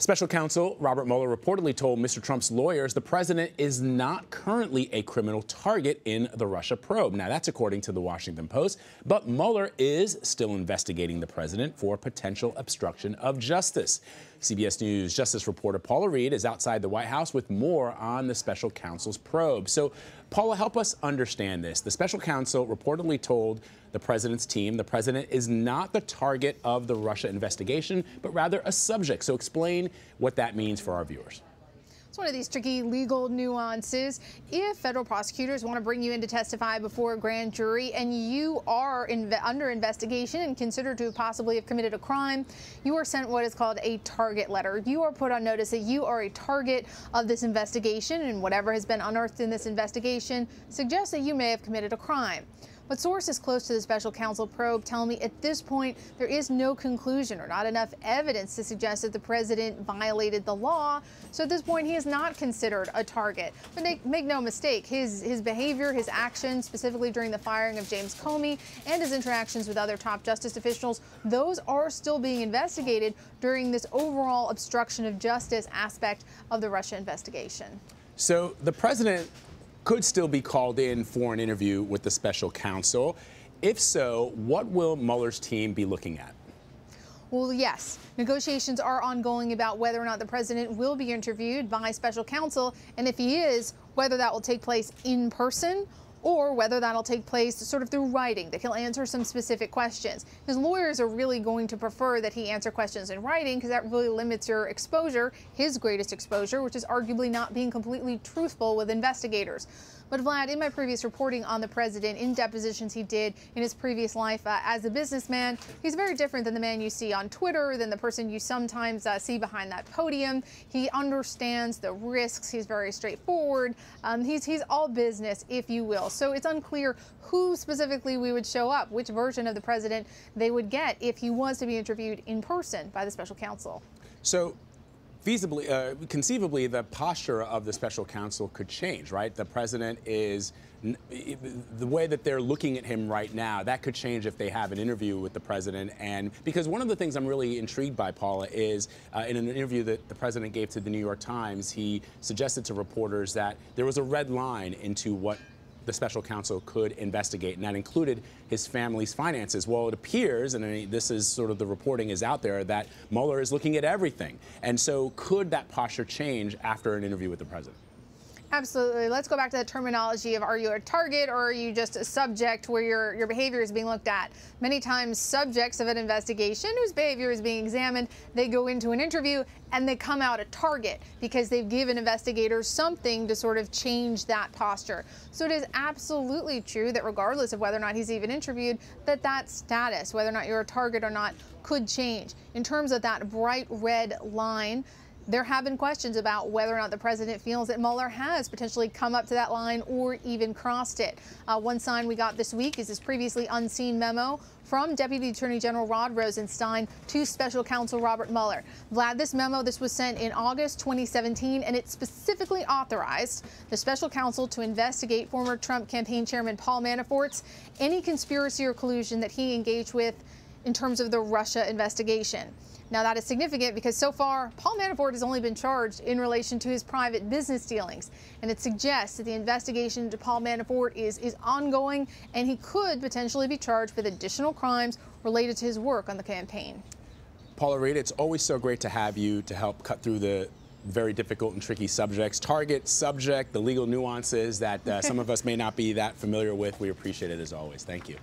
Special Counsel Robert Mueller reportedly told Mr. Trump's lawyers the president is not currently a criminal target in the Russia probe. Now, that's according to the Washington Post, but Mueller is still investigating the president for potential obstruction of justice. CBS News Justice reporter Paula Reid is outside the White House with more on the special counsel's probe. So, Paula, help us understand this. The special counsel reportedly told the president's team the president is not the target of the Russia investigation, but rather a subject. So explain what that means for our viewers. It's one of these tricky legal nuances. If federal prosecutors want to bring you in to testify before a grand jury and you are under investigation and considered to possibly have committed a crime, you are sent what is called a target letter. You are put on notice that you are a target of this investigation, and whatever has been unearthed in this investigation suggests that you may have committed a crime. But sources close to the special counsel probe tell me at this point there is no conclusion or not enough evidence to suggest that the president violated the law. So at this point, he is not considered a target. But make no mistake, his behavior, his actions, specifically during the firing of James Comey and his interactions with other top justice officials, those are still being investigated during this overall obstruction of justice aspect of the Russia investigation. So the president could still be called in for an interview with the special counsel. If so, what will Mueller's team be looking at? Well, yes, negotiations are ongoing about whether or not the president will be interviewed by special counsel, and if he is, whether that will take place in person or whether that'll take place sort of through writing, that he'll answer some specific questions. His lawyers are really going to prefer that he answer questions in writing because that really limits your exposure, his greatest exposure, which is arguably not being completely truthful with investigators. But Vlad, in my previous reporting on the president, in depositions he did in his previous life as a businessman, he's very different than the man you see on Twitter, than the person you sometimes see behind that podium. He understands the risks. He's very straightforward. He's all business, if you will. So it's unclear who specifically we would show up, which version of the president they would get if he was to be interviewed in person by the special counsel. So conceivably, the posture of the special counsel could change, right? The president is, the way that they're looking at him right now, that could change if they have an interview with the president. And because one of the things I'm really intrigued by, Paula, is in an interview that the president gave to the New York Times, he suggested to reporters that there was a red line into what the special counsel could investigate, and that included his family's finances. Well, it appears, and this is sort of the reporting is out there, that Mueller is looking at everything. And so could that posture change after an interview with the president? Absolutely. Let's go back to the terminology of, are you a target or are you just a subject where your behavior is being looked at? Many times subjects of an investigation whose behavior is being examined, they go into an interview and they come out a target because they've given investigators something to sort of change that posture. So it is absolutely true that regardless of whether or not he's even interviewed, that status, whether or not you're a target or not, could change. In terms of that bright red line, there have been questions about whether or not the president feels that Mueller has potentially come up to that line or even crossed it. One sign we got this week is this previously unseen memo from Deputy Attorney General Rod Rosenstein to Special Counsel Robert Mueller. Vlad, this memo, this was sent in August 2017, and it specifically authorized the special counsel to investigate former Trump campaign chairman Paul Manafort's any conspiracy or collusion that he engaged with in terms of the Russia investigation. Now, that is significant because so far, Paul Manafort has only been charged in relation to his private business dealings. And it suggests that the investigation into Paul Manafort is ongoing, and he could potentially be charged with additional crimes related to his work on the campaign. Paula Reid, it's always so great to have you to help cut through the very difficult and tricky subjects. Target, subject, the legal nuances that some of us may not be that familiar with. We appreciate it as always. Thank you.